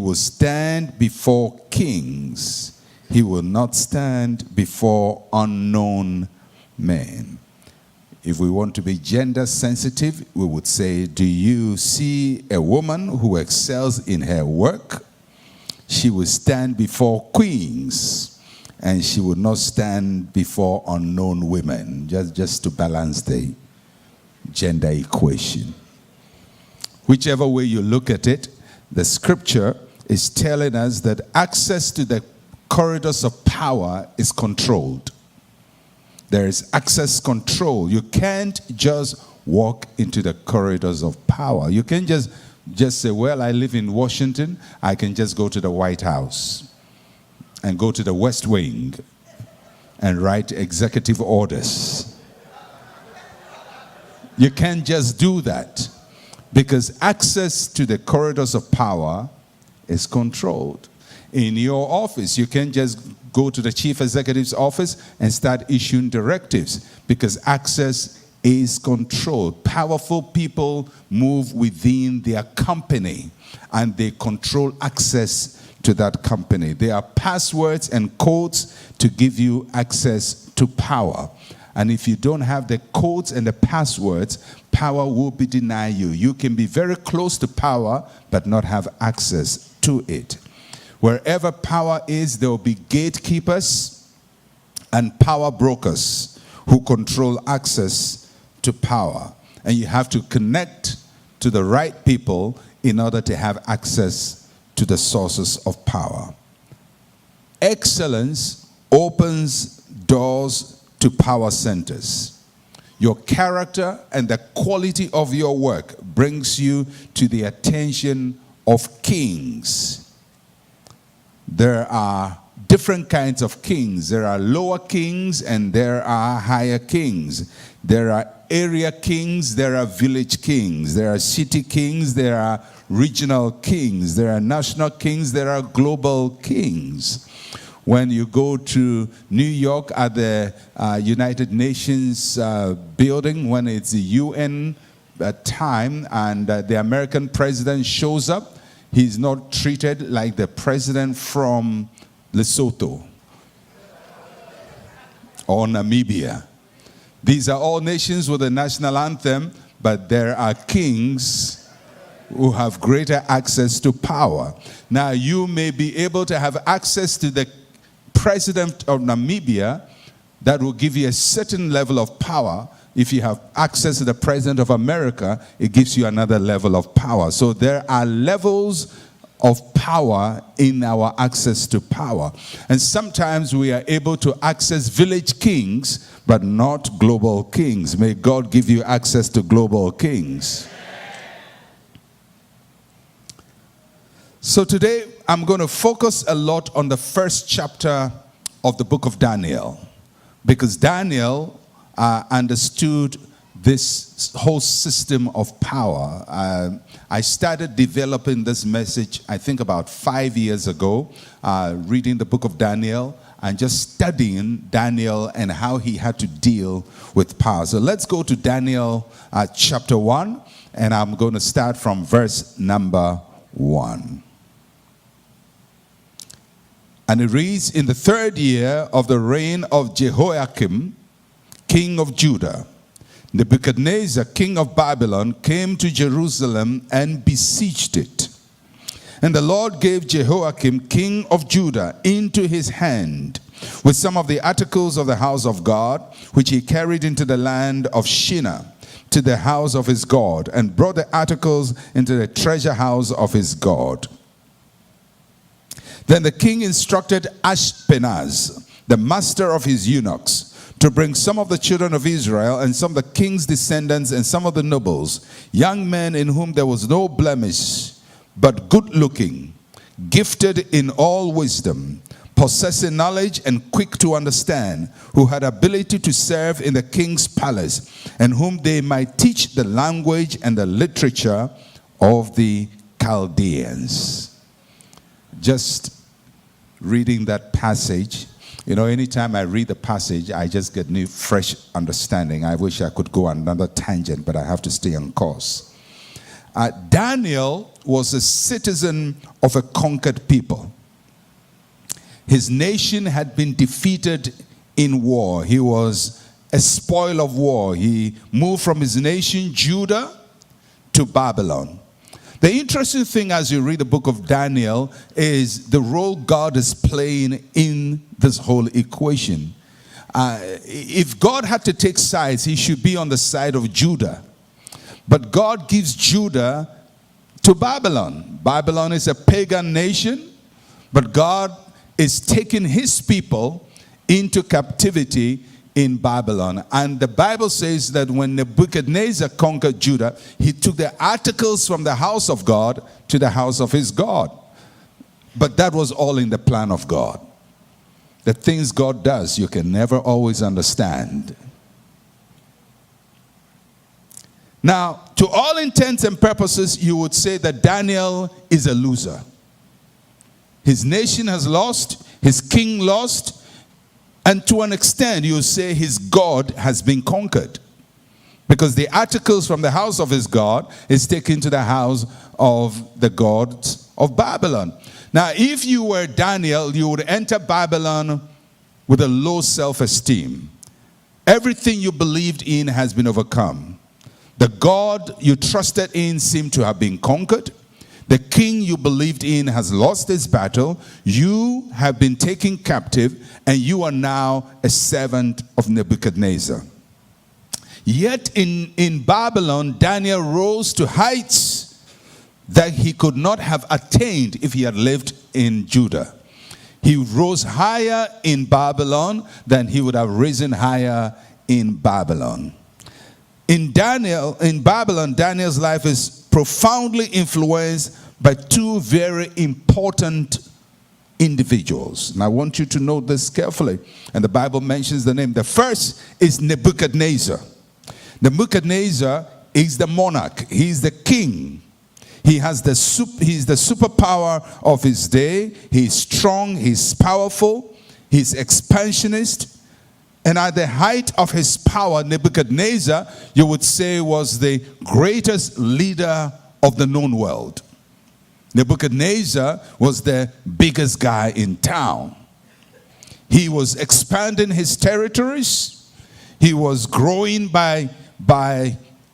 will stand before kings. He will not stand before unknown men. If we want to be gender sensitive, we would say, do you see a woman who excels in her work? She will stand before queens, and she will not stand before unknown women, just to balance the gender equation. Whichever way you look at it, the scripture is telling us that access to the corridors of power is controlled. There is access control. You can't just walk into the corridors of power. You can't just say, well, I live in Washington, I can just go to the White House and go to the West Wing and write executive orders. You can't just do that, because access to the corridors of power is controlled. In your office, you can't just go to the chief executive's office and start issuing directives, because access is controlled. Powerful people move within their company, and they control access to that company. There are passwords and codes to give you access to power. And if you don't have the codes and the passwords, power will be denied you. You can be very close to power, but not have access to it. Wherever power is, there will be gatekeepers and power brokers who control access to power. And you have to connect to the right people in order to have access to the sources of power. Excellence opens doors to power centers. Your character and the quality of your work brings you to the attention of kings. There are different kinds of kings. There are lower kings and there are higher kings. There are area kings, there are village kings. There are city kings, there are regional kings. There are national kings, there are global kings. When you go to New York at the United Nations building, when it's the UN time and the American president shows up, he's not treated like the president from Lesotho or Namibia. These are all nations with a national anthem, but there are kings who have greater access to power. Now, you may be able to have access to the president of Namibia. That will give you a certain level of power. If you have access to the president of America, it gives you another level of power. So there are levels of power in our access to power. And sometimes we are able to access village kings, but not global kings. May God give you access to global kings. So today I'm going to focus a lot on the first chapter of the book of Daniel, because Daniel understood this whole system of power. I started developing this message, I think about 5 years ago, reading the book of Daniel and just studying Daniel and how he had to deal with power. So let's go to Daniel chapter 1, and I'm going to start from verse number 1. And it reads, in the 3rd year of the reign of Jehoiakim, king of Judah, Nebuchadnezzar, king of Babylon, came to Jerusalem and besieged it. And the Lord gave Jehoiakim, king of Judah, into his hand, with some of the articles of the house of God, which he carried into the land of Shinar, to the house of his God, and brought the articles into the treasure house of his God. Then the king instructed Ashpenaz, the master of his eunuchs, to bring some of the children of Israel and some of the king's descendants and some of the nobles, young men in whom there was no blemish, but good-looking, gifted in all wisdom, possessing knowledge and quick to understand, who had ability to serve in the king's palace, and whom they might teach the language and the literature of the Chaldeans. Just reading that passage, you know, anytime I read the passage, I just get new, fresh understanding. I wish I could go on another tangent, but I have to stay on course. Daniel was a citizen of a conquered people. His nation had been defeated in war. He was a spoil of war. He moved from his nation, Judah, to Babylon. The interesting thing as you read the book of Daniel is the role God is playing in this whole equation. If God had to take sides, he should be on the side of Judah. But God gives Judah to Babylon. Babylon is a pagan nation, but God is taking his people into captivity in Babylon. And the Bible says that when Nebuchadnezzar conquered Judah, he took the articles from the house of God to the house of his God. But that was all in the plan of God. The things God does, you can never always understand. Now, to all intents and purposes, you would say that Daniel is a loser. His nation has lost, his king lost, and to an extent, you say his God has been conquered. Because the articles from the house of his God is taken to the house of the gods of Babylon. Now, if you were Daniel, you would enter Babylon with a low self-esteem. Everything you believed in has been overcome. The God you trusted in seemed to have been conquered. The king you believed in has lost his battle. You have been taken captive, and you are now a servant of Nebuchadnezzar. Yet in Babylon, Daniel rose to heights that he could not have attained if he had lived in Judah. He rose higher in Babylon than he would have risen higher in Babylon. In Babylon, Daniel's life is profoundly influenced by two very important individuals. And I want you to note this carefully. And the Bible mentions the name. The first is Nebuchadnezzar. Nebuchadnezzar is the monarch. He's the king. He's the superpower of his day. He's strong. He's powerful. He's expansionist. And at the height of his power, Nebuchadnezzar, you would say, was the greatest leader of the known world. Nebuchadnezzar was the biggest guy in town. He was expanding his territories. He was growing by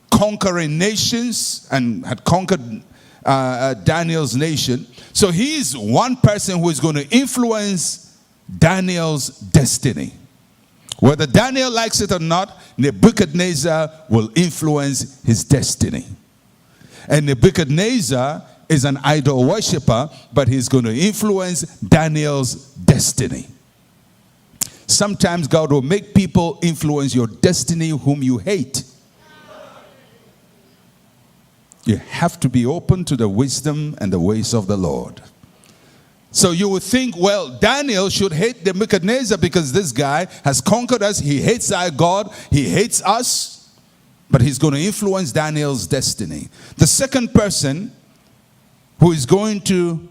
conquering nations and had conquered Daniel's nation. So he's one person who is going to influence Daniel's destiny. Whether Daniel likes it or not, Nebuchadnezzar will influence his destiny. And Nebuchadnezzar is an idol worshiper, but he's going to influence Daniel's destiny. Sometimes God will make people influence your destiny whom you hate. You have to be open to the wisdom and the ways of the Lord. So you would think, well, Daniel should hate Nebuchadnezzar because this guy has conquered us. He hates our God. He hates us. But he's going to influence Daniel's destiny. The second person who is going to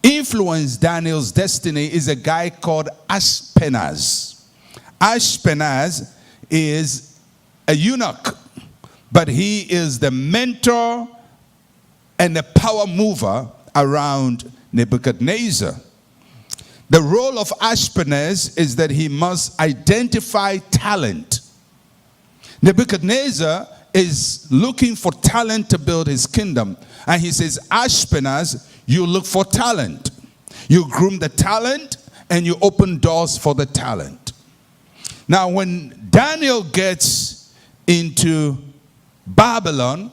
influence Daniel's destiny is a guy called Ashpenaz. Ashpenaz is a eunuch, but he is the mentor and the power mover around Nebuchadnezzar. The role of Ashpenaz is that he must identify talent. Nebuchadnezzar is looking for talent to build his kingdom. And he says, Ashpenaz, you look for talent. You groom the talent and you open doors for the talent. Now, when Daniel gets into Babylon,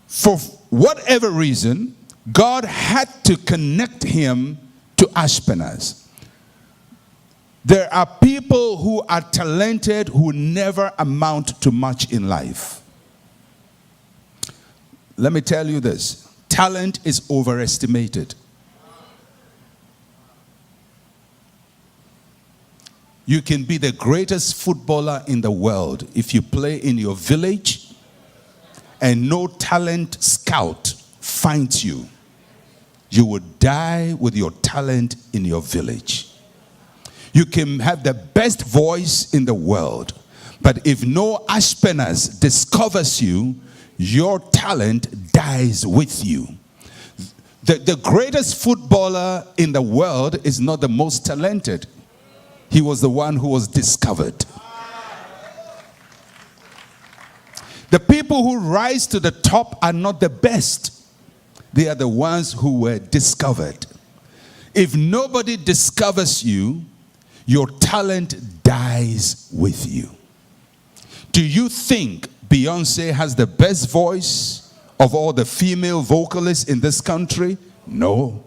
for whatever reason, God had to connect him to Ashpenaz. There are people who are talented who never amount to much in life. Let me tell you this. Talent is overestimated. You can be the greatest footballer in the world if you play in your village and no talent scout finds you. You would die with your talent in your village. You can have the best voice in the world, but if no Ashpenaz discovers you, your talent dies with you. The greatest footballer in the world is not the most talented. He was the one who was discovered. The people who rise to the top are not the best. They are the ones who were discovered. If nobody discovers you, your talent dies with you. Do you think Beyonce has the best voice of all the female vocalists in this country? No.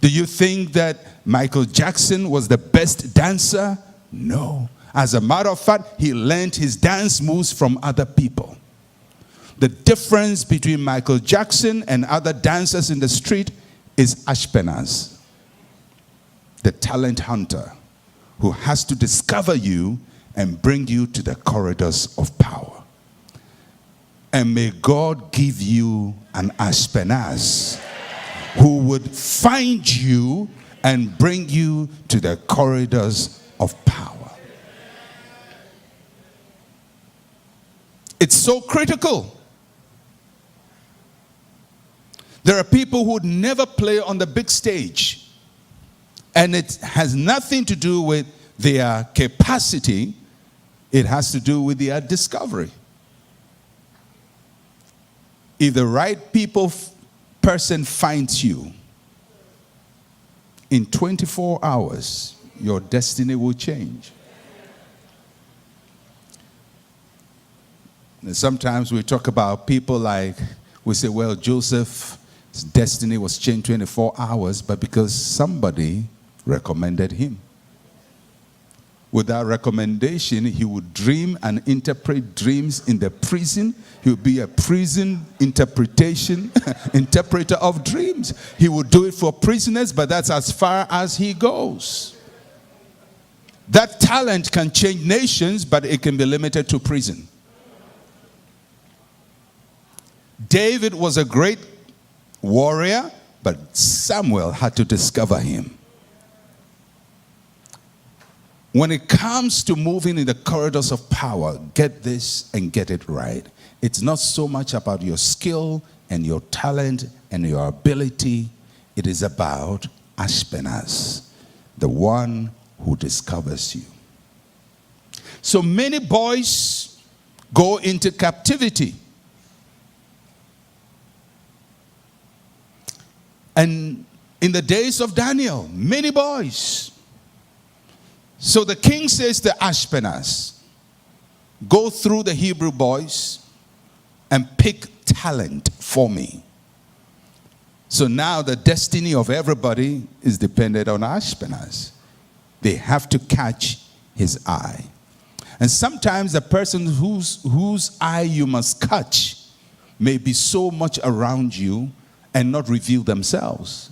Do you think that Michael Jackson was the best dancer? No. As a matter of fact, he learned his dance moves from other people. The difference between Michael Jackson and other dancers in the street is Ashpenaz, the talent hunter, who has to discover you and bring you to the corridors of power. And may God give you an Ashpenaz who would find you and bring you to the corridors of power. It's so critical. There are people who would never play on the big stage, and it has nothing to do with their capacity. It has to do with their discovery. If the right person finds you, in 24 hours, your destiny will change. And sometimes we talk about people like, we say, well, Joseph's destiny was changed 24 hours, but because somebody recommended him. With that recommendation, he would dream and interpret dreams in the prison. He would be a prison interpreter of dreams. He would do it for prisoners, but that's as far as he goes. That talent can change nations, but it can be limited to prison. David was a great warrior, but Samuel had to discover him. When it comes to moving in the corridors of power, get this and get it right. It's not so much about your skill and your talent and your ability. It is about Ashpenaz, the one who discovers you. So many boys go into captivity. And in the days of Daniel, many boys. So the king says to Ashpenaz, go through the Hebrew boys and pick talent for me. So now the destiny of everybody is dependent on Ashpenaz. They have to catch his eye. And sometimes the person whose eye you must catch may be so much around you and not reveal themselves.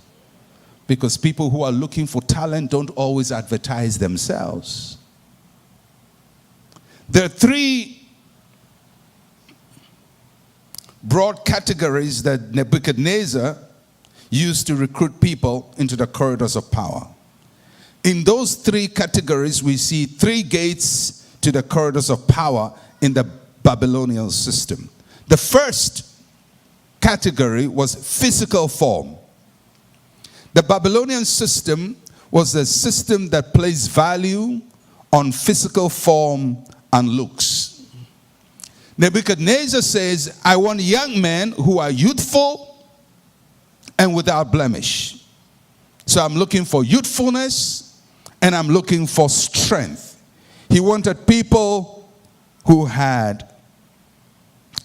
Because people who are looking for talent don't always advertise themselves. There are three broad categories that Nebuchadnezzar used to recruit people into the corridors of power. In those three categories, we see three gates to the corridors of power in the Babylonian system. The first category was physical form. The Babylonian system was a system that placed value on physical form and looks. Nebuchadnezzar says, I want young men who are youthful and without blemish. So I'm looking for youthfulness and I'm looking for strength. He wanted people who had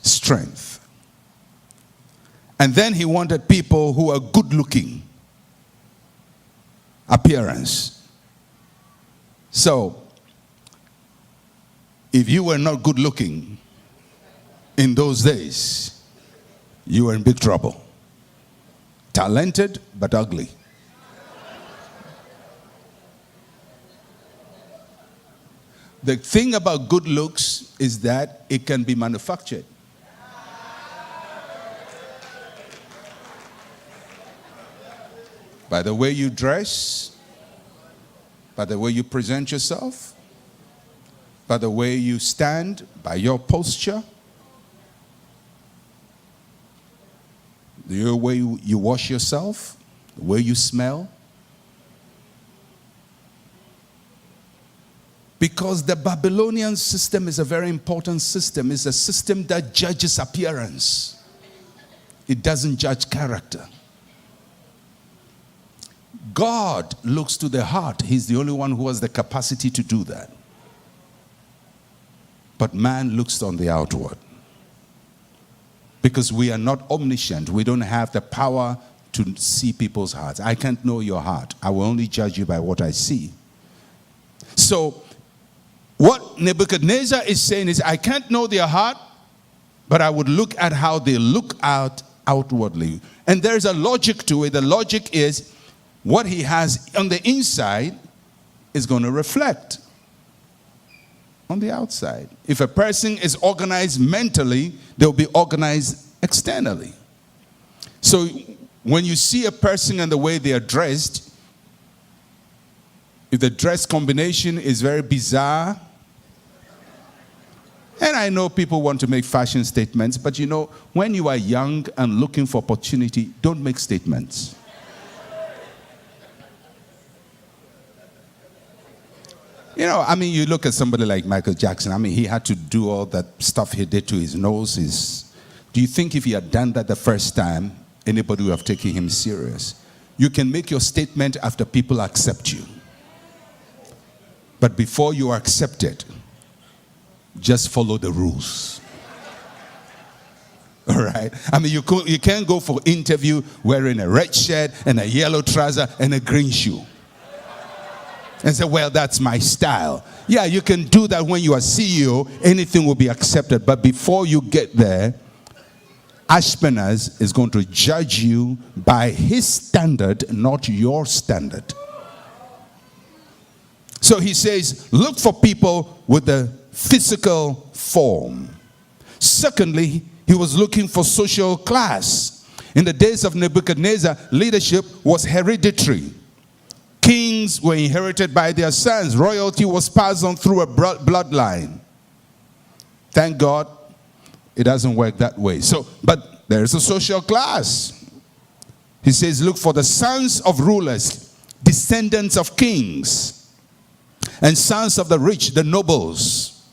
strength. And then he wanted people who are good looking. Appearance. So, if you were not good looking in those days, you were in big trouble. Talented, but ugly. The thing about good looks is that it can be manufactured. By the way you dress, by the way you present yourself, by the way you stand, by your posture. The way you wash yourself, the way you smell. Because the Babylonian system is a very important system. It's a system that judges appearance. It doesn't judge character. God looks to the heart. He's the only one who has the capacity to do that. But man looks on the outward. Because we are not omniscient. We don't have the power to see people's hearts. I can't know your heart. I will only judge you by what I see. So, what Nebuchadnezzar is saying is, I can't know their heart, but I would look at how they look out outwardly. And there's a logic to it. The logic is, what he has on the inside is going to reflect on the outside. If a person is organized mentally, they'll be organized externally. So when you see a person and the way they are dressed, if the dress combination is very bizarre, and I know people want to make fashion statements, but you know, when you are young and looking for opportunity, don't make statements. You know, I mean, you look at somebody like Michael Jackson. I mean, he had to do all that stuff he did to his nose. Do you think if he had done that the first time, anybody would have taken him serious? You can make your statement after people accept you. But before you are accepted, just follow the rules. All right? I mean, you can't go for interview wearing a red shirt and a yellow trouser and a green shoe. And say, well, that's my style. Yeah, you can do that when you are CEO. Anything will be accepted. But before you get there, Ashpenaz is going to judge you by his standard, not your standard. So he says, look for people with the physical form. Secondly, he was looking for social class. In the days of Nebuchadnezzar, leadership was hereditary. Kings were inherited by their sons. Royalty was passed on through a bloodline. Thank God it doesn't work that way. But there is a social class. He says, look for the sons of rulers, descendants of kings, and sons of the rich, the nobles.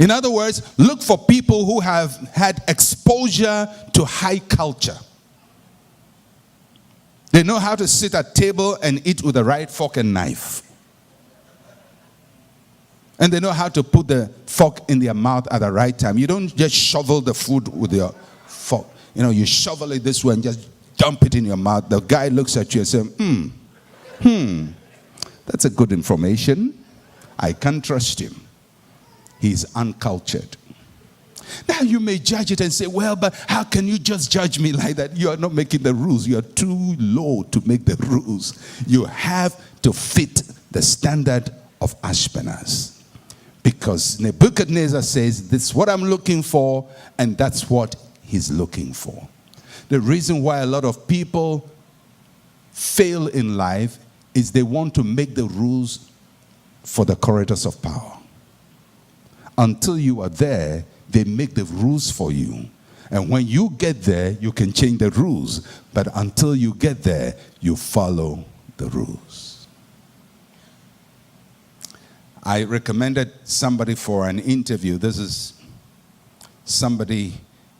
In other words, look for people who have had exposure to high culture. They know how to sit at table and eat with the right fork and knife. And they know how to put the fork in their mouth at the right time. You don't just shovel the food with your fork. You know, you shovel it this way and just dump it in your mouth. The guy looks at you and says, that's a good information. I can't trust him. He's uncultured. Now you may judge it and say, well, but how can you just judge me like that? You are not making the rules. You are too low to make the rules. You have to fit the standard of Ashpenaz. Because Nebuchadnezzar says, this is what I'm looking for, and that's what he's looking for. The reason why a lot of people fail in life is they want to make the rules for the corridors of power. Until you are there, they make the rules for you. And when you get there, you can change the rules. But until you get there, you follow the rules. I recommended somebody for an interview. This is somebody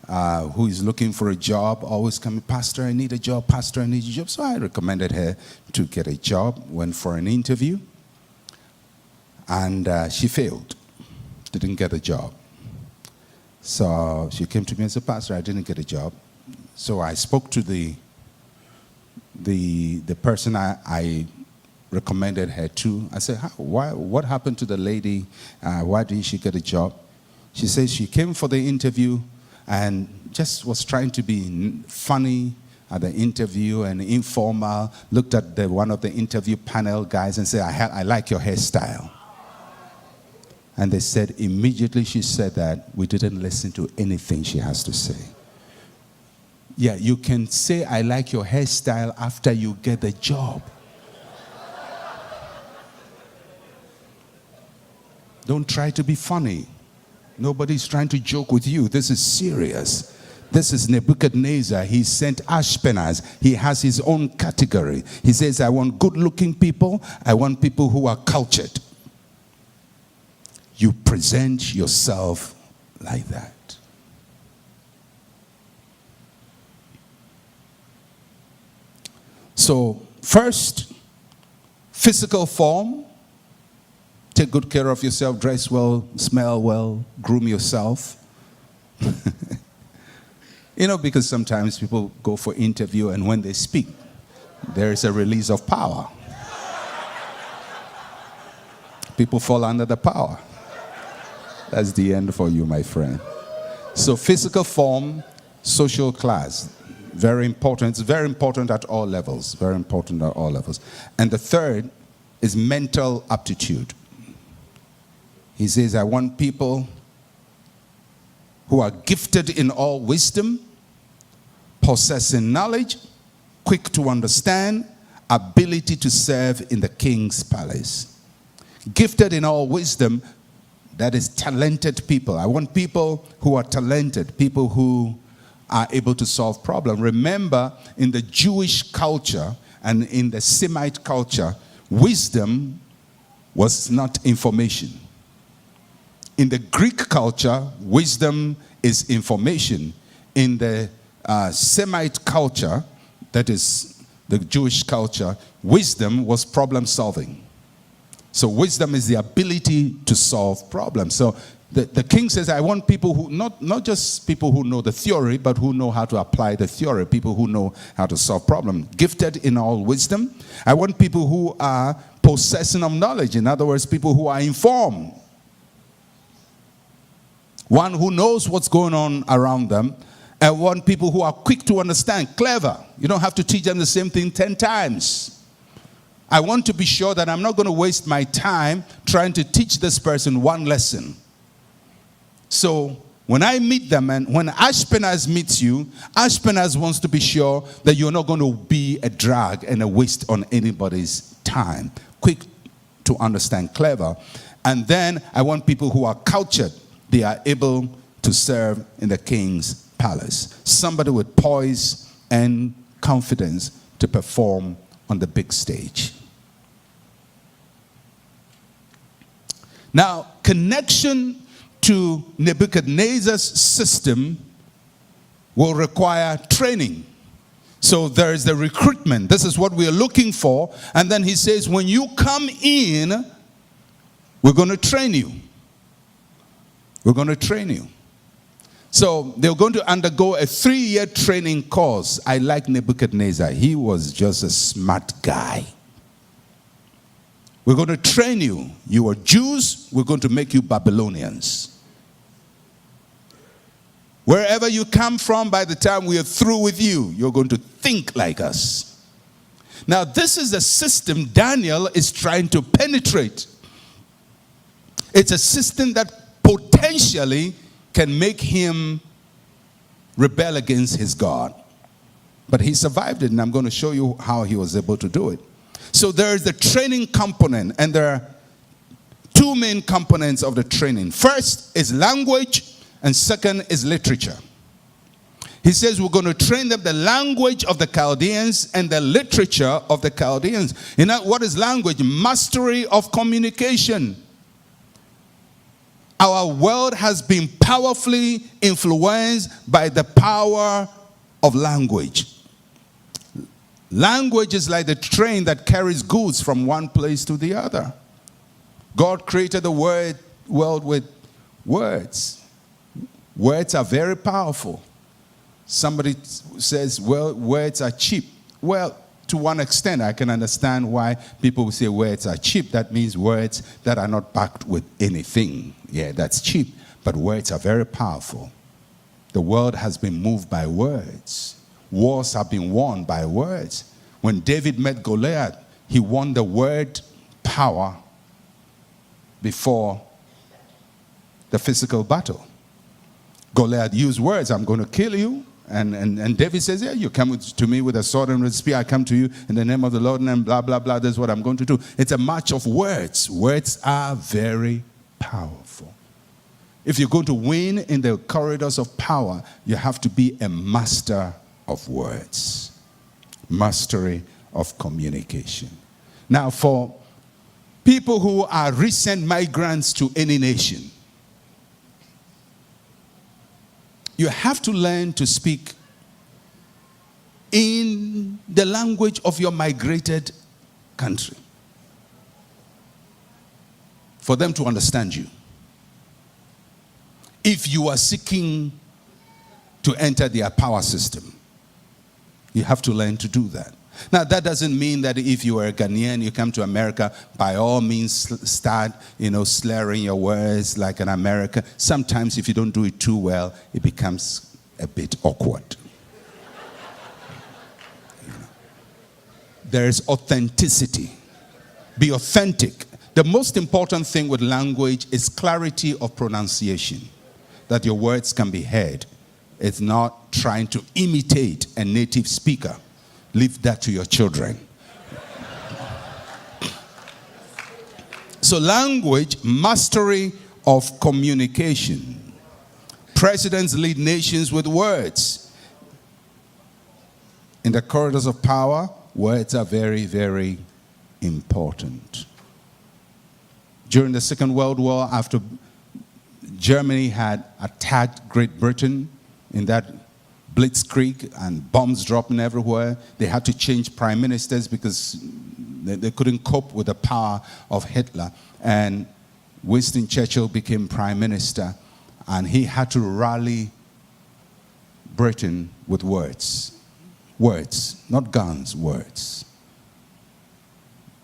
who is looking for a job, always coming, Pastor, I need a job, Pastor, I need a job. So I recommended her to get a job, went for an interview, and she failed, didn't get a job. So she came to me and said, Pastor, I didn't get a job. So I spoke to the person I recommended her to. I said, what happened to the lady? Why didn't she get a job? She says she came for the interview and just was trying to be funny at the interview and informal. Looked at one of the interview panel guys and said, I like your hairstyle. And they said, immediately she said that, we didn't listen to anything she has to say. Yeah, you can say, I like your hairstyle after you get the job. Don't try to be funny. Nobody's trying to joke with you. This is serious. This is Nebuchadnezzar. He sent Ashpenaz. He has his own category. He says, I want good-looking people. I want people who are cultured. You present yourself like that. So, first, physical form. Take good care of yourself, dress well, smell well, groom yourself. You know, because sometimes people go for interview and when they speak, there is a release of power. People fall under the power. That's the end for you, my friend. So physical form, social class, very important. It's very important at all levels. Very important at all levels. And the third is mental aptitude. He says, I want people who are gifted in all wisdom, possessing knowledge, quick to understand, ability to serve in the king's palace. Gifted in all wisdom, that is talented people. I want people who are talented, people who are able to solve problems. Remember, in the Jewish culture and in the Semite culture, wisdom was not information. In the Greek culture, wisdom is information. In the Semite culture, that is the Jewish culture, wisdom was problem solving. So wisdom is the ability to solve problems. So the king says, I want people who, not just people who know the theory, but who know how to apply the theory, people who know how to solve problems. Gifted in all wisdom. I want people who are possessing of knowledge. In other words, people who are informed. One who knows what's going on around them. And want people who are quick to understand, clever. You don't have to teach them the same thing 10 times. I want to be sure that I'm not going to waste my time trying to teach this person one lesson. So when I meet them, and when Ashpenaz meets you, Ashpenaz wants to be sure that you're not going to be a drag and a waste on anybody's time. Quick to understand, clever. And then I want people who are cultured. They are able to serve in the king's palace. Somebody with poise and confidence to perform on the big stage. Now, connection to Nebuchadnezzar's system will require training. So there is the recruitment. This is what we are looking for. And then he says, when you come in, we're going to train you. We're going to train you. So they're going to undergo a 3-year training course. I like Nebuchadnezzar. He was just a smart guy. We're going to train you. You are Jews. We're going to make you Babylonians. Wherever you come from, by the time we are through with you, you're going to think like us. Now, this is a system Daniel is trying to penetrate. It's a system that potentially can make him rebel against his God. But he survived it, and I'm going to show you how he was able to do it. So there is the training component, and there are 2 main components of the training. First is language, and second is literature. He says we're going to train them the language of the Chaldeans and the literature of the Chaldeans. You know, what is language? Mastery of communication. Our world has been powerfully influenced by the power of language. Language is like the train that carries goods from one place to the other. God created the world with words. Words are very powerful. Somebody says, well, words are cheap. Well, to one extent, I can understand why people will say words are cheap. That means words that are not backed with anything. Yeah, that's cheap. But words are very powerful. The world has been moved by words. Wars have been won by words. When David met Goliath, he won the word power before the physical battle. Goliath used words, I'm going to kill you. And David says, yeah, you come to me with a sword and with a spear. I come to you in the name of the Lord and blah, blah, blah. That's what I'm going to do. It's a match of words. Words are very powerful. If you're going to win in the corridors of power, you have to be a master of words. Mastery of communication. Now, for people who are recent migrants to any nation, you have to learn to speak in the language of your migrated country for them to understand you. If you are seeking to enter their power system, you have to learn to do that. Now, that doesn't mean that if you are a Ghanaian, you come to America, by all means start, slurring your words like an American. Sometimes if you don't do it too well, it becomes a bit awkward. There is authenticity. Be authentic. The most important thing with language is clarity of pronunciation, that your words can be heard. It's not trying to imitate a native speaker. Leave that to your children. So language, mastery of communication. Presidents lead nations with words. In the corridors of power, words are very, very important. During the Second World War, after Germany had attacked Great Britain in that blitzkrieg and bombs dropping everywhere, they had to change prime ministers because they couldn't cope with the power of Hitler. And Winston Churchill became prime minister, and he had to rally Britain with words. Words, not guns, words.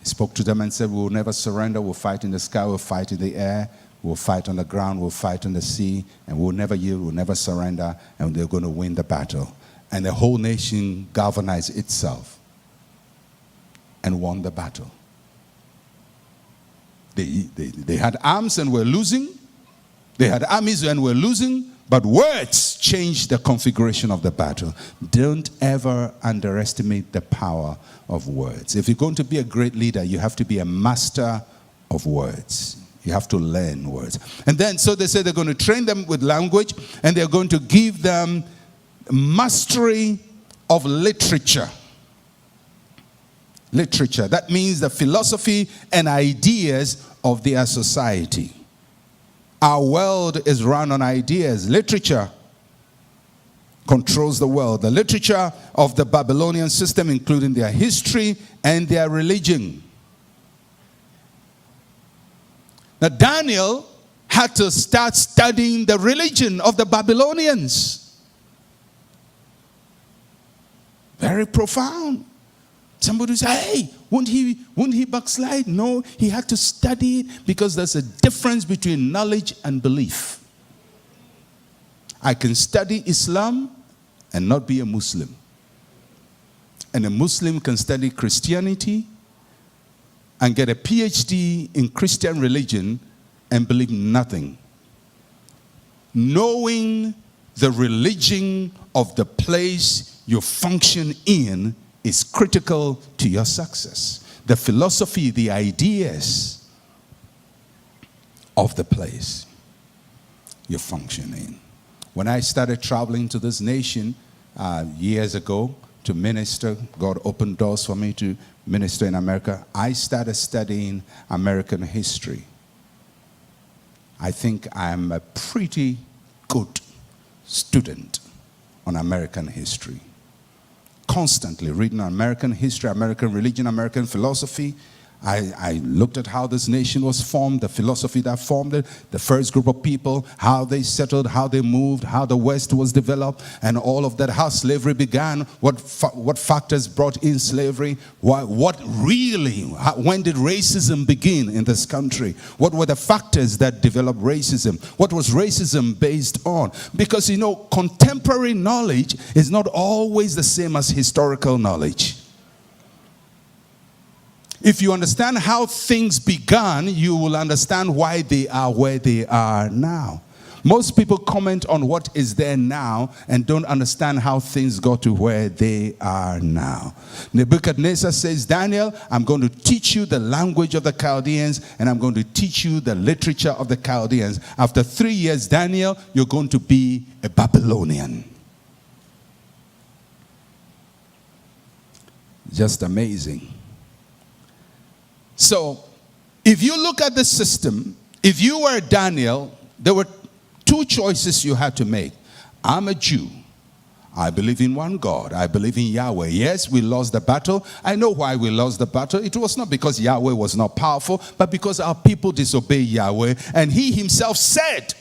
He spoke to them and said, we will never surrender. We'll fight in the sky, we'll fight in the air, we'll fight on the ground, we'll fight on the sea, and we'll never yield, we'll never surrender, and they're going to win the battle. And the whole nation galvanized itself and won the battle. They had arms and were losing. They had armies and were losing. But words changed the configuration of the battle. Don't ever underestimate the power of words. If you're going to be a great leader, you have to be a master of words. You have to learn words. And then, so they say they're going to train them with language, and they're going to give them mastery of literature. Literature. That means the philosophy and ideas of their society. Our world is run on ideas. Literature controls the world. The literature of the Babylonian system, including their history and their religion. Now, Daniel had to start studying the religion of the Babylonians. Very profound. Somebody say, hey, wouldn't he backslide? No, he had to study it because there's a difference between knowledge and belief. I can study Islam and not be a Muslim. And a Muslim can study Christianity and get a PhD in Christian religion and believe nothing. Knowing the religion of the place you function in is critical to your success. The philosophy, the ideas of the place you function in. When I started traveling to this nation years ago to minister, God opened doors for me to minister in America. I started studying American history. I think I'm a pretty good student on American history. Constantly reading American history, American religion, American philosophy. I looked at how this nation was formed, the philosophy that formed it, the first group of people, how they settled, how they moved, how the West was developed, and all of that, how slavery began, what factors brought in slavery, when did racism begin in this country? What were the factors that developed racism? What was racism based on? Because, contemporary knowledge is not always the same as historical knowledge. If you understand how things began, you will understand why they are where they are now. Most people comment on what is there now and don't understand how things got to where they are now. Nebuchadnezzar says, Daniel, I'm going to teach you the language of the Chaldeans, and I'm going to teach you the literature of the Chaldeans. After 3 years, Daniel, you're going to be a Babylonian. Just amazing. So, if you look at the system, if you were Daniel, there were two choices you had to make. I'm a Jew. I believe in one God. I believe in Yahweh. Yes, we lost the battle. I know why we lost the battle. It was not because Yahweh was not powerful, but because our people disobeyed Yahweh. And he himself said,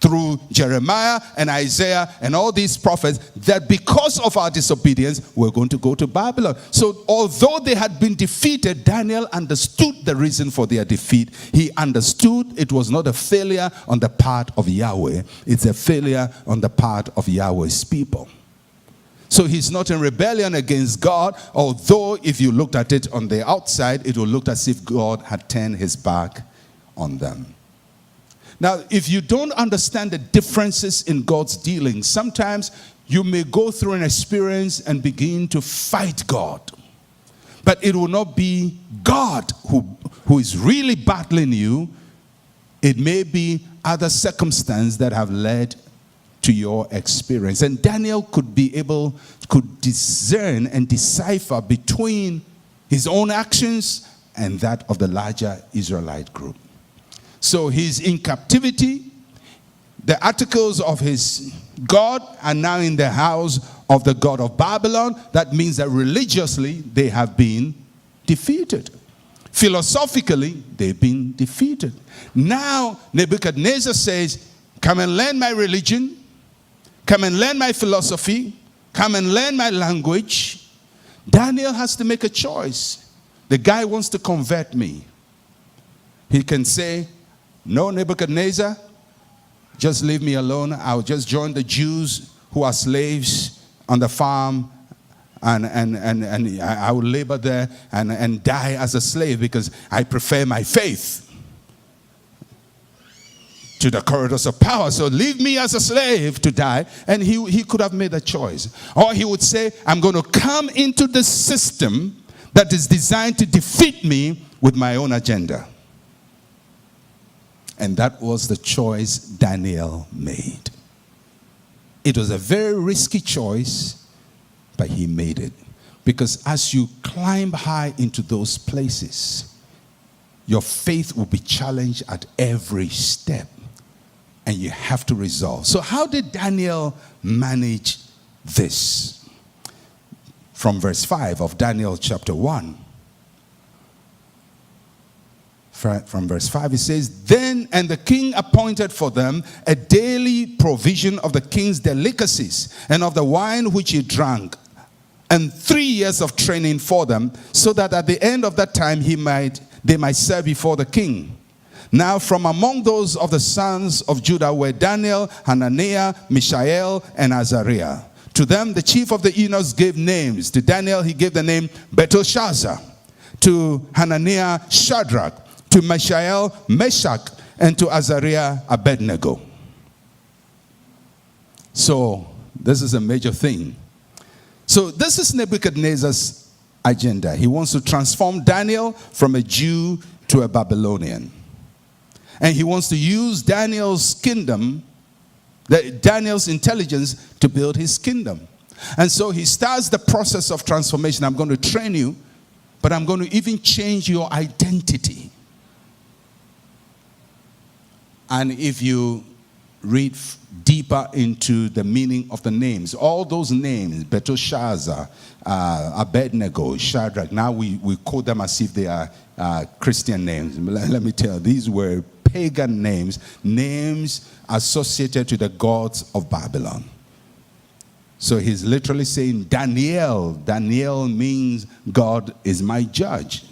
through Jeremiah and Isaiah and all these prophets, that because of our disobedience, we're going to go to Babylon. So although they had been defeated, Daniel understood the reason for their defeat. He understood it was not a failure on the part of Yahweh. It's a failure on the part of Yahweh's people. So he's not in rebellion against God, although if you looked at it on the outside, it would look as if God had turned his back on them. Now, if you don't understand the differences in God's dealings, sometimes you may go through an experience and begin to fight God. But it will not be God who is really battling you. It may be other circumstances that have led to your experience. And Daniel could discern and decipher between his own actions and that of the larger Israelite group. So he's in captivity. The articles of his God are now in the house of the god of Babylon. That means that religiously they have been defeated. Philosophically, they've been defeated. Now Nebuchadnezzar says, come and learn my religion. Come and learn my philosophy. Come and learn my language. Daniel has to make a choice. The guy wants to convert me. He can say, no, Nebuchadnezzar, just leave me alone. I'll just join the Jews who are slaves on the farm, and I will labor there and die as a slave because I prefer my faith to the corridors of power. So leave me as a slave to die. And he could have made a choice. Or he would say, I'm going to come into the system that is designed to defeat me with my own agenda. And that was the choice Daniel made. It was a very risky choice, but he made it. Because as you climb high into those places, your faith will be challenged at every step. And you have to resolve. So how did Daniel manage this? From verse 5 of Daniel chapter 1. From verse 5, it says, Then and the king appointed for them a daily provision of the king's delicacies and of the wine which he drank, and 3 years of training for them, so that at the end of that time they might serve before the king. Now from among those of the sons of Judah were Daniel, Hananiah, Mishael, and Azariah. To them the chief of the eunuchs gave names. To Daniel he gave the name Belteshazzar. To Hananiah, Shadrach. To Mishael, Meshach, and to Azariah, Abednego. So this is a major thing. So this is Nebuchadnezzar's agenda. He wants to transform Daniel from a Jew to a Babylonian. And he wants to use Daniel's kingdom, Daniel's intelligence, to build his kingdom. And so he starts the process of transformation. I'm going to train you, but I'm going to even change your identity. And if you read deeper into the meaning of the names, all those names, Belteshazzar, Abednego, Shadrach, now we quote them as if they are Christian names. Let me tell you, these were pagan names, names associated to the gods of Babylon. So he's literally saying Daniel. Daniel means God is my judge,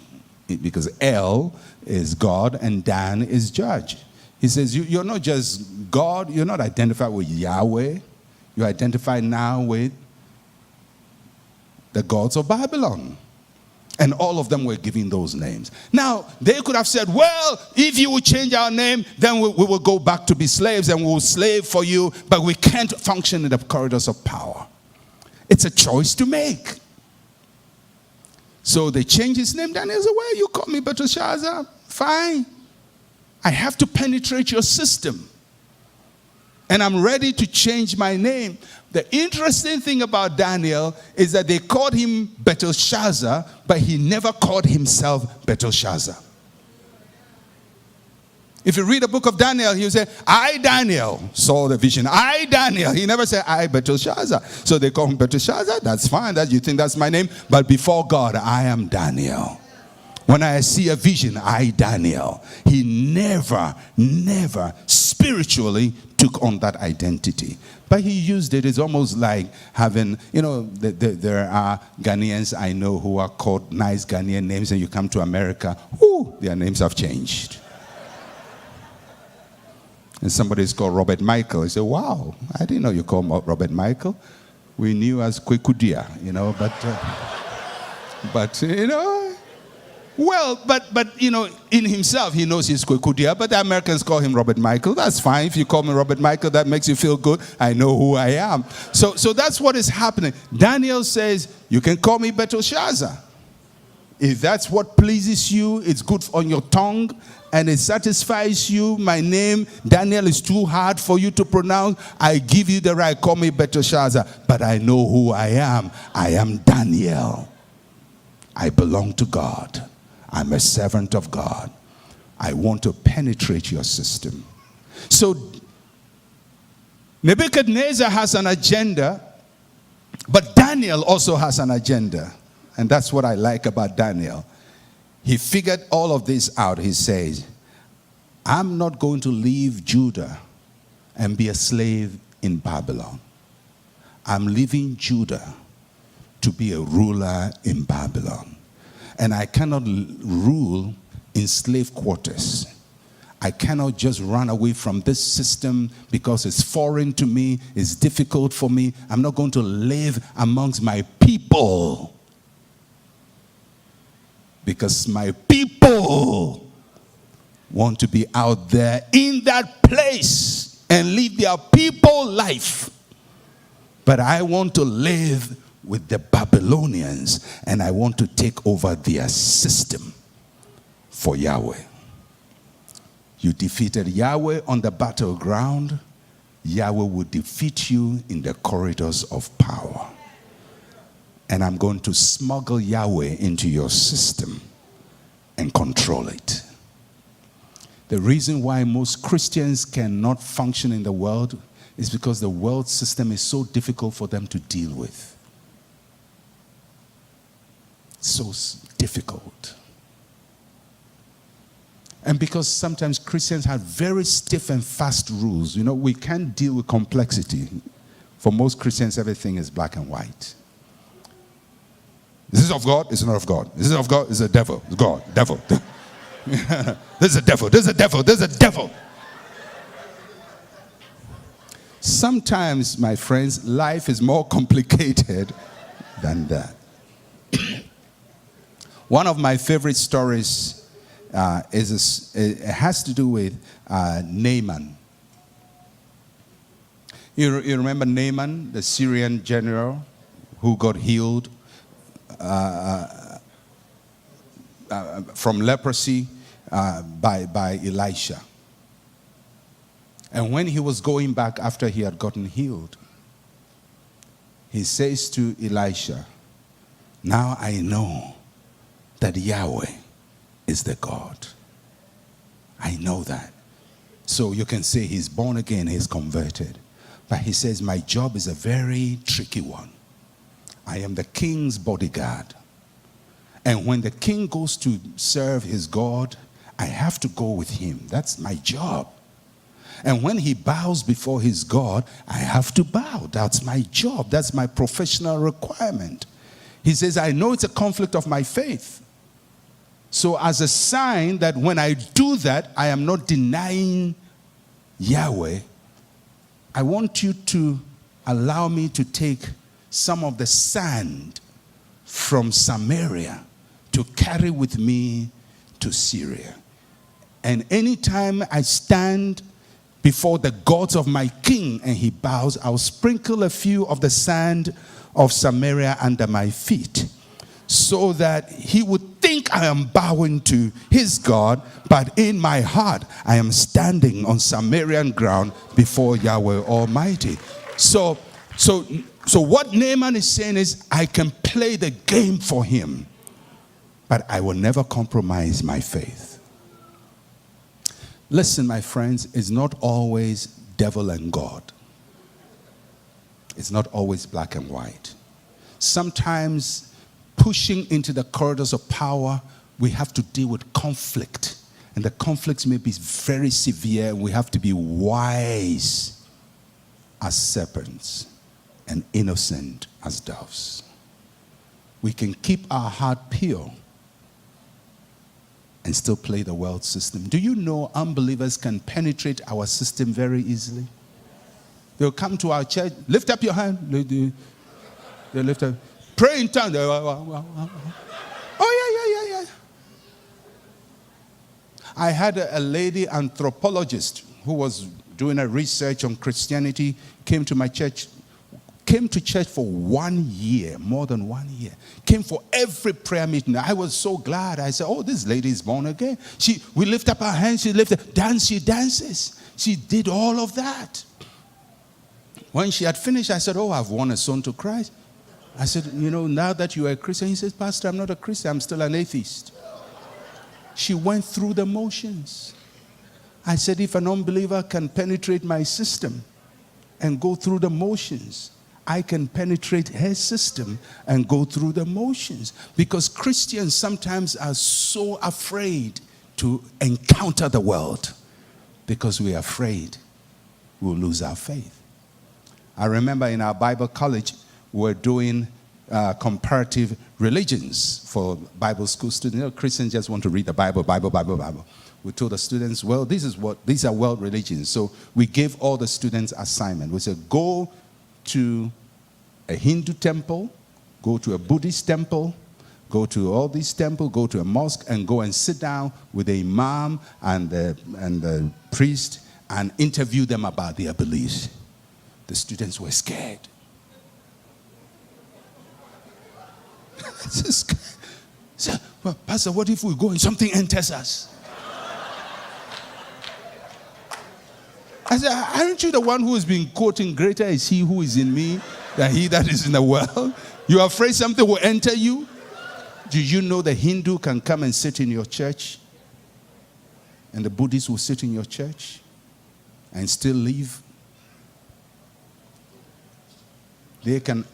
because El is God and Dan is judge. He says, you're not just God, you're not identified with Yahweh. You're identified now with the gods of Babylon. And all of them were giving those names. Now, they could have said, well, if you will change our name, then we will go back to be slaves and we will slave for you, but we can't function in the corridors of power. It's a choice to make. So they changed his name. Daniel said, well, you call me Belteshazzar, fine. I have to penetrate your system. And I'm ready to change my name. The interesting thing about Daniel is that they called him Belteshazzar, but he never called himself Belteshazzar. If you read the book of Daniel, he'll say, I, Daniel, saw the vision. I, Daniel. He never said, I, Belteshazzar. So they call him Belteshazzar. That's fine. You think that's my name. But before God, I am Daniel. When I see a vision, I, Daniel. He never spiritually took on that identity. But he used it. It's almost like having, there are Ghanaians I know who are called nice Ghanaian names, and you come to America, their names have changed. And somebody is called Robert Michael. You say, wow, I didn't know you called Robert Michael. We knew as Kwekudia, but in himself, he knows he's Kwekudia, but the Americans call him Robert Michael. That's fine. If you call me Robert Michael, that makes you feel good. I know who I am. So that's what is happening. Daniel says, you can call me Belteshazzar. If that's what pleases you, it's good on your tongue, and it satisfies you. My name, Daniel, is too hard for you to pronounce. I give you the right. Call me Belteshazzar. But I know who I am. I am Daniel. I belong to God. I'm a servant of God. I want to penetrate your system. So Nebuchadnezzar has an agenda, but Daniel also has an agenda. And that's what I like about Daniel. He figured all of this out. He says, I'm not going to leave Judah and be a slave in Babylon. I'm leaving Judah to be a ruler in Babylon. And I cannot rule in slave quarters. I cannot just run away from this system because it's foreign to me, it's difficult for me. I'm not going to live amongst my people, because my people want to be out there in that place and live their people life. But I want to live with the Babylonians, and I want to take over their system for Yahweh. You defeated Yahweh on the battleground, Yahweh will defeat you in the corridors of power. And I'm going to smuggle Yahweh into your system and control it. The reason why most Christians cannot function in the world is because the world system is so difficult for them to deal with. So difficult. And because sometimes Christians have very stiff and fast rules. We can't deal with complexity. For most Christians, everything is black and white. This is of God, it's not of God. This is of God, it's a devil. It's God, devil. This is a devil, this is a devil, this is a devil. Sometimes, my friends, life is more complicated than that. One of my favorite stories it has to do with Naaman. You remember Naaman, the Syrian general who got healed from leprosy by Elisha. And when he was going back after he had gotten healed, he says to Elisha, now I know that Yahweh is the God. I know that. So you can say he's born again, he's converted. But he says, my job is a very tricky one. I am the king's bodyguard. And when the king goes to serve his God, I have to go with him. That's my job. And when he bows before his God, I have to bow. That's my job. That's my professional requirement. He says, I know it's a conflict of my faith. So as a sign that when I do that, I am not denying Yahweh, I want you to allow me to take some of the sand from Samaria to carry with me to Syria. And anytime I stand before the gods of my king and he bows, I'll sprinkle a few of the sand of Samaria under my feet, so that he would think I am bowing to his God, but in my heart I am standing on Samarian ground before Yahweh Almighty. So what Naaman is saying is, I can play the game for him, but I will never compromise my faith. Listen, my friends, it's not always devil and God. It's not always black and white. Sometimes pushing into the corridors of power, we have to deal with conflict. And the conflicts may be very severe, and we have to be wise as serpents and innocent as doves. We can keep our heart pure and still play the world system. Do you know unbelievers can penetrate our system very easily? They'll come to our church, lift up your hand. They lift up, pray in tongues. Oh, yeah. I had a lady anthropologist who was doing a research on Christianity, came to my church, came to church for 1 year, more than 1 year. Came for every prayer meeting. I was so glad. I said, oh, this lady is born again. We lift up our hands, she dances. She did all of that. When she had finished, I said, oh, I've won a son to Christ. I said, now that you are a Christian, he says, Pastor, I'm not a Christian, I'm still an atheist. She went through the motions. I said, if an unbeliever can penetrate my system and go through the motions, I can penetrate her system and go through the motions. Because Christians sometimes are so afraid to encounter the world because we are afraid we'll lose our faith. I remember in our Bible college, we're doing comparative religions for Bible school students. Christians just want to read the Bible. We told the students, well, these are world religions. So we gave all the students assignment. We said, go to a Hindu temple, go to a Buddhist temple, go to all these temples, go to a mosque, and go and sit down with the imam and the priest and interview them about their beliefs. The students were scared. So, well, Pastor, what if we go and something enters us? I said, aren't you the one who has been quoting, greater is he who is in me than he that is in the world? You are afraid something will enter you? Do you know the Hindu can come and sit in your church? And the Buddhist will sit in your church and still leave? They can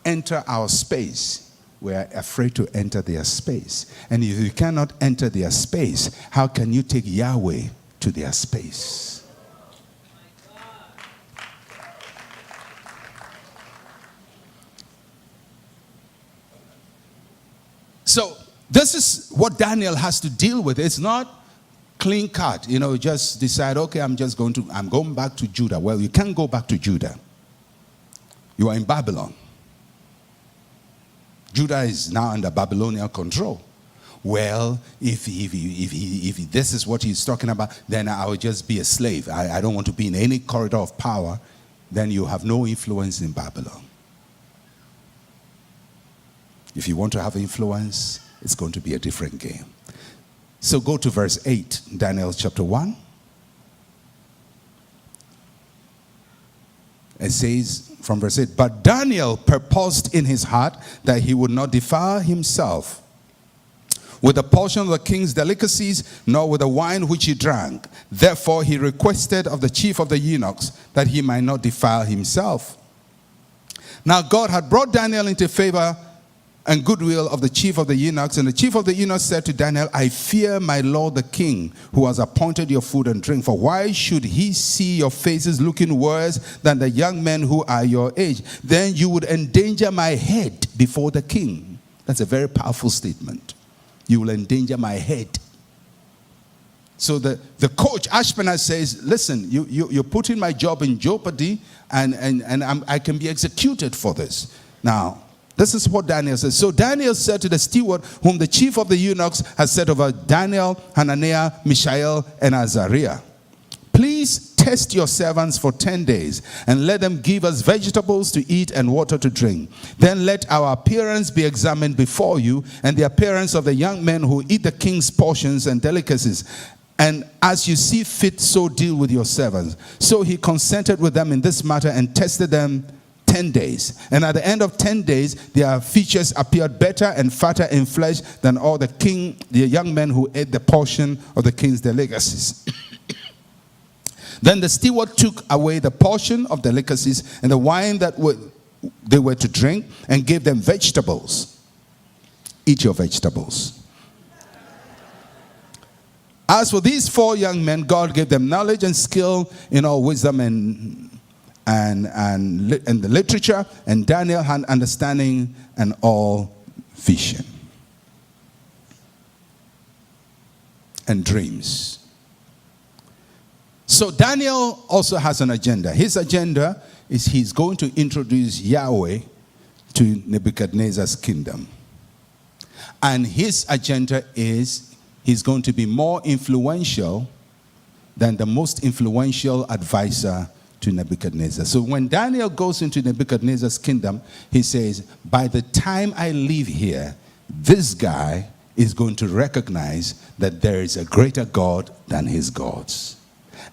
enter our space. We are afraid to enter their space. And if you cannot enter their space, how can you take Yahweh to their space? So this is what Daniel has to deal with. It's not clean cut, just decide, okay, I'm going back to Judah. Well, you can't go back to Judah. You are in Babylon. Judah is now under Babylonian control. Well, if this is what he's talking about, then I will just be a slave. I don't want to be in any corridor of power. Then you have no influence in Babylon. If you want to have influence, it's going to be a different game. So go to verse 8, Daniel chapter 1. It says from verse 8, but Daniel purposed in his heart that he would not defile himself with a portion of the king's delicacies, nor with the wine which he drank. Therefore he requested of the chief of the eunuchs that he might not defile himself. Now God had brought Daniel into favor and goodwill of the chief of the eunuchs. And the chief of the eunuchs said to Daniel, I fear my lord the king, who has appointed your food and drink. For why should he see your faces looking worse than the young men who are your age? Then you would endanger my head before the king. That's a very powerful statement. You will endanger my head. So the coach, Ashpenaz, says, listen, you're putting my job in jeopardy, and I can be executed for this. Now, This is what Daniel says. So Daniel said to the steward, whom the chief of the eunuchs had set over Daniel, Hananiah, Mishael, and Azariah, please test your servants for 10 days, and let them give us vegetables to eat and water to drink. Then let our appearance be examined before you, and the appearance of the young men who eat the king's portions and delicacies. And as you see fit, so deal with your servants. So he consented with them in this matter and tested them 10 days. And at the end of 10 days, their features appeared better and fatter in flesh than all the young men who ate the portion of the king's delicacies. Then the steward took away the portion of delicacies and the wine that they were to drink, and gave them vegetables. Eat your vegetables. As for these 4 young men, God gave them knowledge and skill in all wisdom and the literature, and Daniel had understanding and all vision and dreams. So Daniel also has an agenda. His agenda is he's going to introduce Yahweh to Nebuchadnezzar's kingdom. And his agenda is he's going to be more influential than the most influential advisor to Nebuchadnezzar. So when Daniel goes into Nebuchadnezzar's kingdom, he says, by the time I leave here, this guy is going to recognize that there is a greater God than his gods.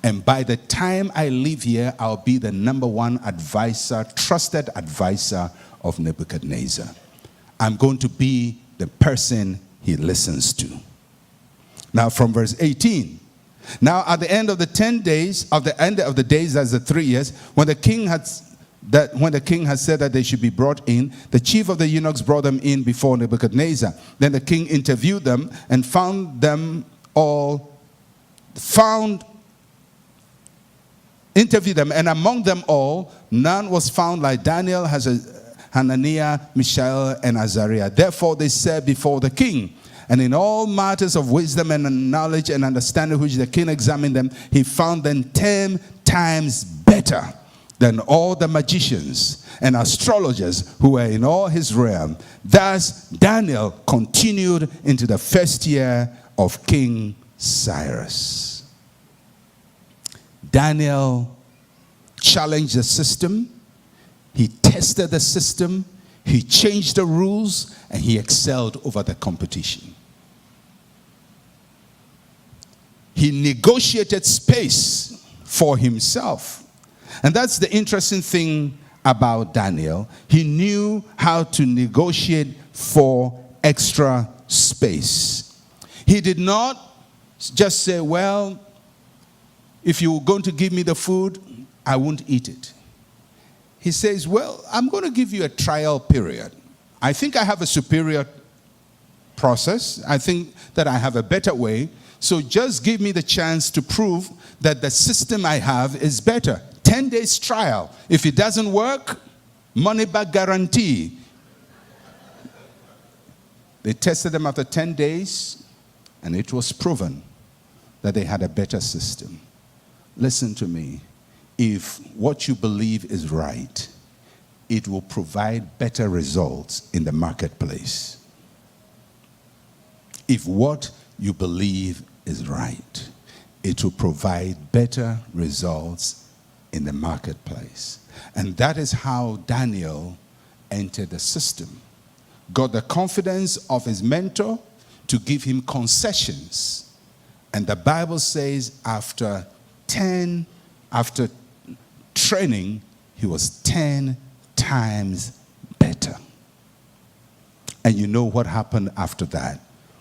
And by the time I leave here, I'll be the #1 advisor, trusted advisor of Nebuchadnezzar. I'm going to be the person he listens to. Now from verse 18. Now at the end of the 10 days, of the end of the days, that's the 3 years, when the king had said that they should be brought in, the chief of the eunuchs brought them in before Nebuchadnezzar. Then the king interviewed them and interviewed them, and among them all, none was found like Daniel, Hananiah, Mishael, and Azariah. Therefore they said before the king, and in all matters of wisdom and knowledge and understanding which the king examined them, he found them 10 times better than all the magicians and astrologers who were in all his realm. Thus Daniel continued into the first year of King Cyrus. Daniel challenged the system. He tested the system. He changed the rules, and he excelled over the competition. He negotiated space for himself. And that's the interesting thing about Daniel. He knew how to negotiate for extra space. He did not just say, well, if you're going to give me the food, I won't eat it. He says, well, I'm going to give you a trial period. I think I have a superior process. I think that I have a better way. So just give me the chance to prove that the system I have is better. 10 days trial. If it doesn't work, money back guarantee. They tested them after 10 days, and it was proven that they had a better system. Listen to me. If what you believe is right, it will provide better results in the marketplace. If what you believe is right, it will provide better results in the marketplace. And that is how Daniel entered the system. Got the confidence of his mentor to give him concessions. And the Bible says after training, he was 10 times better. And you know what happened after that?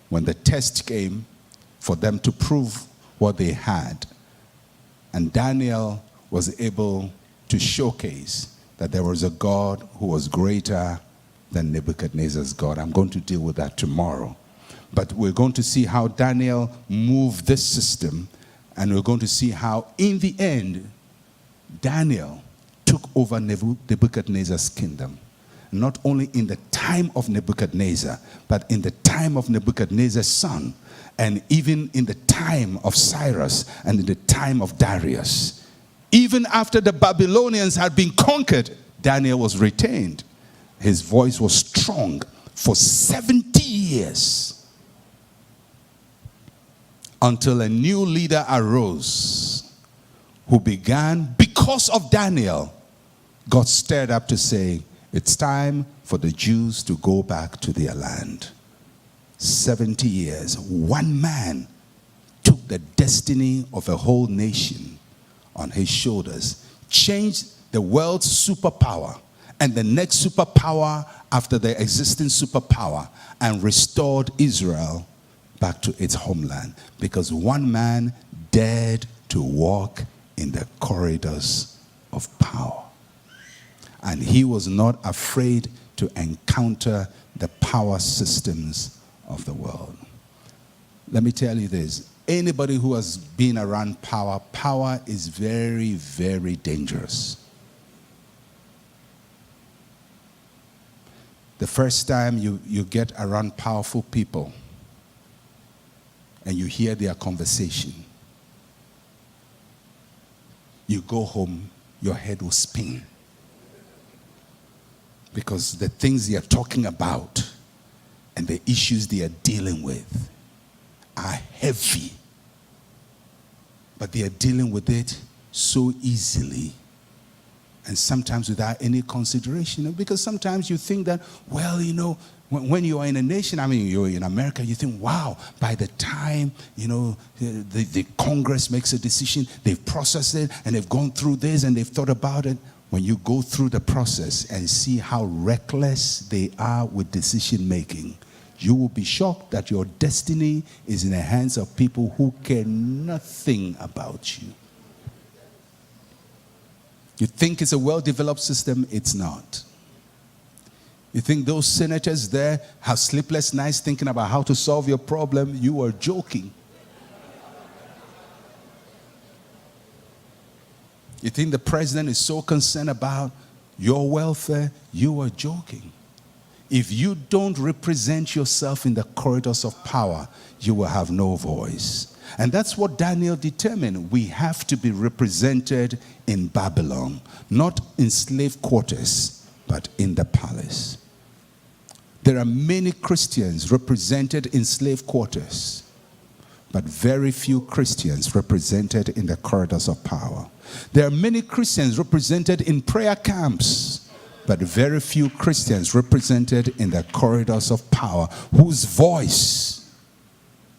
When the test came for them to prove what they had, and Daniel was able to showcase that there was a God who was greater than Nebuchadnezzar's God. I'm going to deal with that tomorrow. But we're going to see how Daniel moved this system, and we're going to see how, in the end, Daniel took over Nebuchadnezzar's kingdom. Not only in the time of Nebuchadnezzar, but in the time of Nebuchadnezzar's son, and even in the time of Cyrus and in the time of Darius. Even after the Babylonians had been conquered, Daniel was retained. his voice was strong for 70 years until a new leader arose who began, because of Daniel, God stirred up to say, it's time for the Jews to go back to their land. 70 years. One man took the destiny of a whole nation on his shoulders, changed the world's superpower and the next superpower after the existing superpower, and restored Israel back to its homeland, because one man dared to walk in the corridors of power. And he was not afraid to encounter the power systems of the world. Let me tell you this. Anybody who has been around power, power is very, very dangerous. The first time you get around powerful people and you hear their conversation, you go home, your head will spin. Because the things they are talking about and the issues they are dealing with are heavy. But they are dealing with it so easily and sometimes without any consideration. Because sometimes you think that, well, you know, when you are in a nation, I mean, you're in America, you think, wow, by the time, you know, the Congress makes a decision, they've processed it, and they've gone through this, and they've thought about it. When you go through the process and see how reckless they are with decision making, you will be shocked that your destiny is in the hands of people who care nothing about you. You think it's a well-developed system, it's not. You think those senators there have sleepless nights thinking about how to solve your problem, you are joking. You think the president is so concerned about your welfare, you are joking. If you don't represent yourself in the corridors of power, you will have no voice. And that's what Daniel determined. We have to be represented in Babylon, not in slave quarters, but in the palace. There are many Christians represented in slave quarters, but very few Christians represented in the corridors of power. There are many Christians represented in prayer camps, but very few Christians represented in the corridors of power, whose voice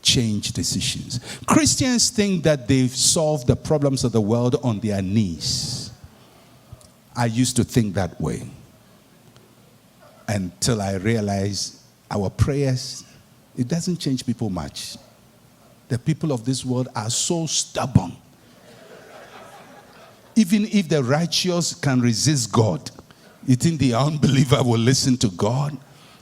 changed decisions. Christians think that they've solved the problems of the world on their knees. I used to think that way until I realized our prayers, it doesn't change people much. The people of this world are so stubborn. Even if the righteous can resist God, you think the unbeliever will listen to God?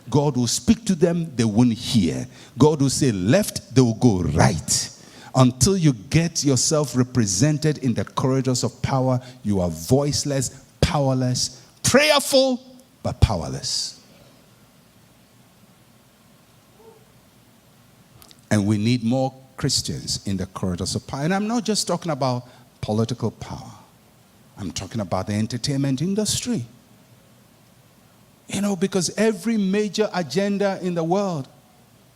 God will speak to them, they won't hear. God will say left, they will go right. Until you get yourself represented in the corridors of power, you are voiceless, powerless, prayerful, but powerless. And we need more Christians in the corridors of power. And I'm not just talking about political power. I'm talking about the entertainment industry. You know, because every major agenda in the world,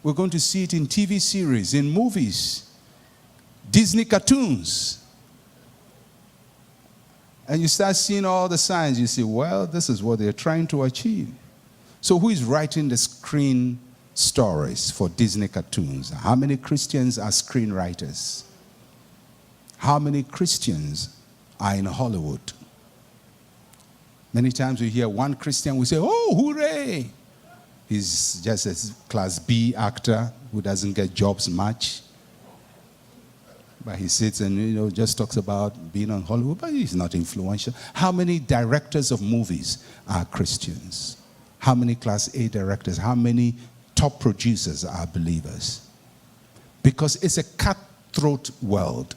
we're going to see it in TV series, in movies, Disney cartoons. And you start seeing all the signs. You say, well, this is what they're trying to achieve. So who is writing the screen stories for Disney cartoons? How many Christians are screenwriters? How many Christians are in Hollywood? Many times we hear one Christian, we say, oh, hooray! He's just a class B actor who doesn't get jobs much. But he sits and, you know, just talks about being on Hollywood, but he's not influential. How many directors of movies are Christians? How many class A directors? How many top producers are believers? Because it's a cutthroat world.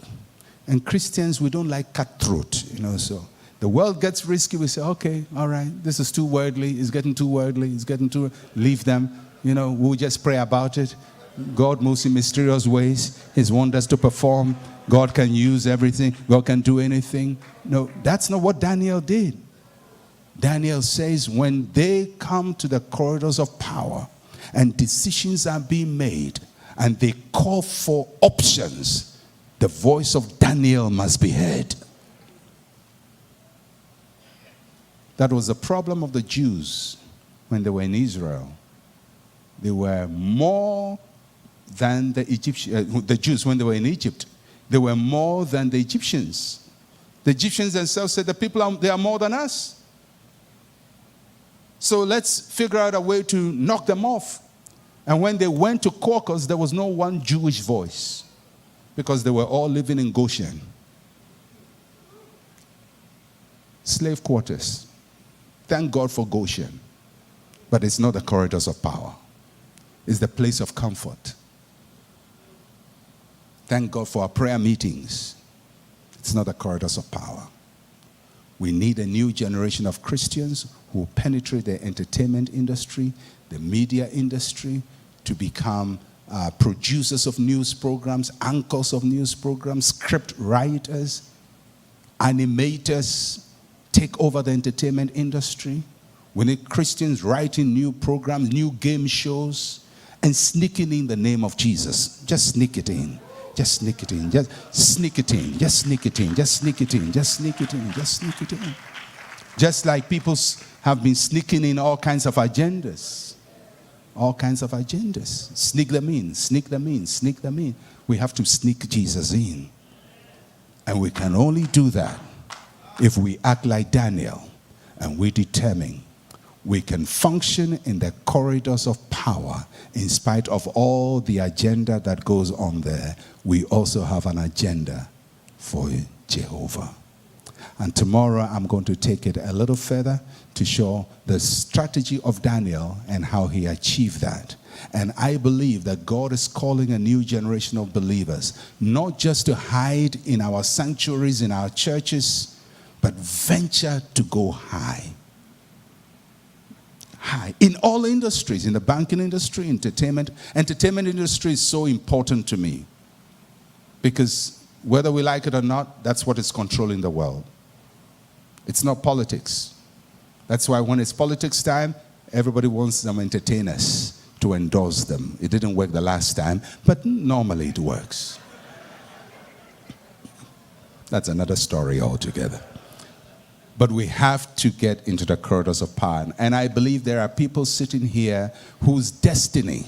And Christians, we don't like cutthroat, you know, so the world gets risky, we say, okay, all right, this is too worldly, it's getting too worldly, it's getting too, leave them, you know, we'll just pray about it. God moves in mysterious ways, his wonders to perform, God can use everything, God can do anything. No, that's not what Daniel did. Daniel says, when they come to the corridors of power and decisions are being made and they call for options, the voice of Daniel must be heard. That was the problem of the Jews when they were in Israel. They were more than the Egyptians. The Jews, when they were in Egypt, they were more than the Egyptians. The Egyptians themselves said, the people, they are more than us. So let's figure out a way to knock them off. And when they went to caucus, there was no one Jewish voice, because they were all living in Goshen. Slave quarters. Thank God for Goshen. But it's not the corridors of power. It's the place of comfort. Thank God for our prayer meetings. It's not the corridors of power. We need a new generation of Christians who penetrate the entertainment industry, the media industry, to become producers of news programs, anchors of news programs, script writers, animators, take over the entertainment industry. We need Christians writing new programs, new game shows, and sneaking in the name of Jesus. Just sneak it in. Just sneak it in. Just sneak it in. Just sneak it in. Just sneak it in. Just sneak it in. Just sneak it in. Just like people have been sneaking in all kinds of agendas. All kinds of agendas. Sneak them in. Sneak them in. Sneak them in. We have to sneak Jesus in. And we can only do that if we act like Daniel and we determine we can function in the corridors of power in spite of all the agenda that goes on there. We also have an agenda for Jehovah. And tomorrow I'm going to take it a little further to show the strategy of Daniel and how he achieved that. And I believe that God is calling a new generation of believers, not just to hide in our sanctuaries, in our churches, but venture to go high. High. In all industries, in the banking industry, entertainment industry is so important to me. Because whether we like it or not, that's what is controlling the world. It's not politics. That's why when it's politics time, everybody wants some entertainers to endorse them. It didn't work the last time, but normally it works. That's another story altogether. But we have to get into the corridors of power. And I believe there are people sitting here whose destiny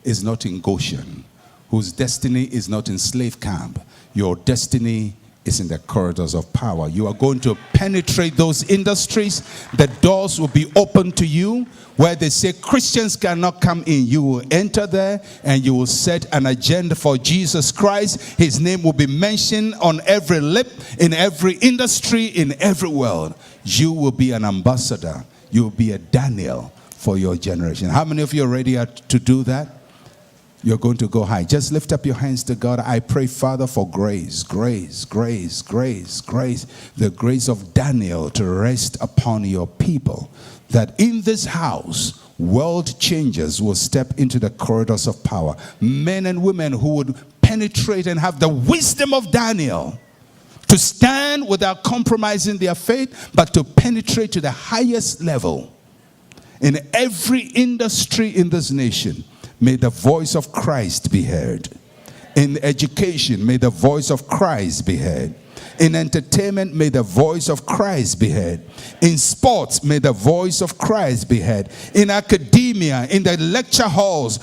is not in Goshen, whose destiny is not in slave camp. Your destiny is in the corridors of power. You are going to penetrate those industries. The doors will be open to you where they say Christians cannot come in. You will enter there and you will set an agenda for Jesus Christ. His name will be mentioned on every lip, in every industry, in every world. You will be an ambassador. You will be a Daniel for your generation. How many of you are ready to do that? You're going to go high. Just lift up your hands to God. I pray, Father, for grace, grace, grace, grace, grace. The grace of Daniel to rest upon your people. That in this house, world changers will step into the corridors of power. Men and women who would penetrate and have the wisdom of Daniel. To stand without compromising their faith, but to penetrate to the highest level. In every industry in this nation, may the voice of Christ be heard. In education, may the voice of Christ be heard. In entertainment, may the voice of Christ be heard. In sports, may the voice of Christ be heard. In academia, in the lecture halls,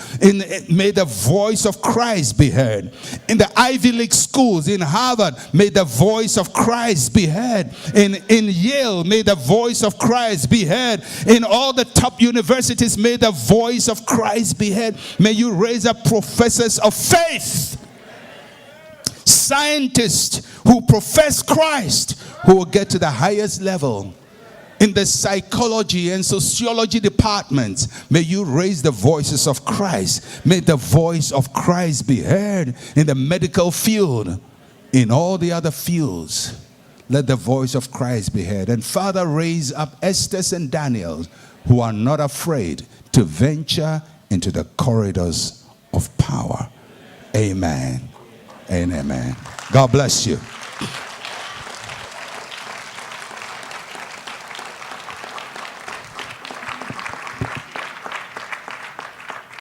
may the voice of Christ be heard. In the Ivy League schools, in Harvard, may the voice of Christ be heard. In Yale, may the voice of Christ be heard. In all the top universities, may the voice of Christ be heard. May you raise up professors of faith, scientists who profess Christ, who will get to the highest level. In the psychology and sociology departments, may you raise the voices of Christ. May the voice of Christ be heard in the medical field, in all the other fields. Let the voice of Christ be heard. And Father, raise up Esthers and Daniels who are not afraid to venture into the corridors of power. Amen and amen. God bless you.